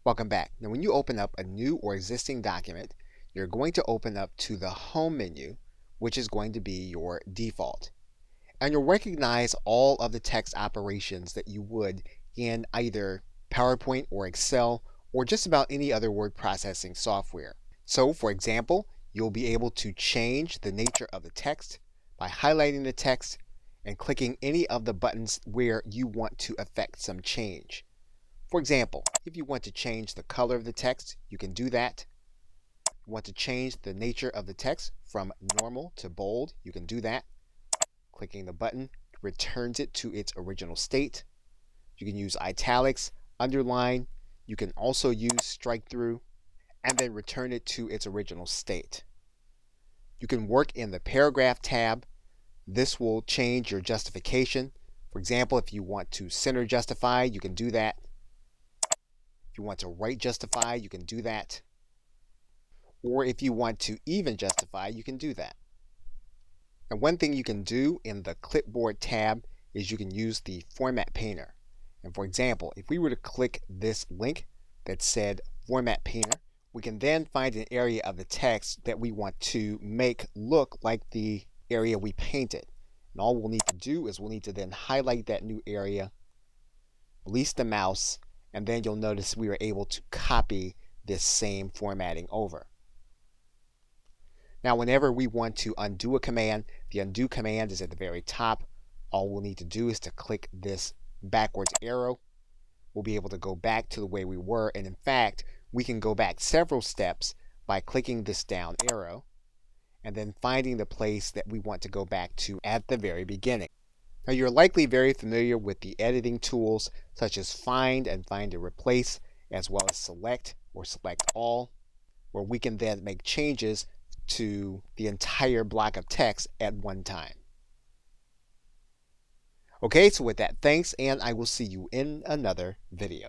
Welcome back. Now, when you open up a new or existing document, you're going to open up to the Home menu, which is going to be your default. And you'll recognize all of the text operations that you would in either PowerPoint or Excel or just about any other word processing software. So, for example, you'll be able to change the nature of the text by highlighting the text and clicking any of the buttons where you want to affect some change. For example, if you want to change the color of the text, you can do that. You want to change the nature of the text from normal to bold, you can do that. Clicking the button returns it to its original state. You can use italics, underline. You can also use strike through and then return it to its original state. You can work in the paragraph tab. This will change your justification. For example, if you want to center justify, you can do that. If you want to right justify, you can do that. Or if you want to even justify, you can do that. And one thing you can do in the clipboard tab is you can use the format painter. And for example, if we were to click this link that said format painter, we can then find an area of the text that we want to make look like the area we painted. And all we'll need to do is we'll need to then highlight that new area, release the mouse, and then you'll notice we were able to copy this same formatting over. Now, whenever we want to undo a command, the undo command is at the very top. All we'll need to do is to click this backwards arrow. We'll be able to go back to the way we were, and in fact, we can go back several steps by clicking this down arrow and then finding the place that we want to go back to at the very beginning. Now, you're likely very familiar with the editing tools such as Find and Find and Replace, as well as Select or Select All, where we can then make changes to the entire block of text at one time. Okay, so with that, thanks, and I will see you in another video.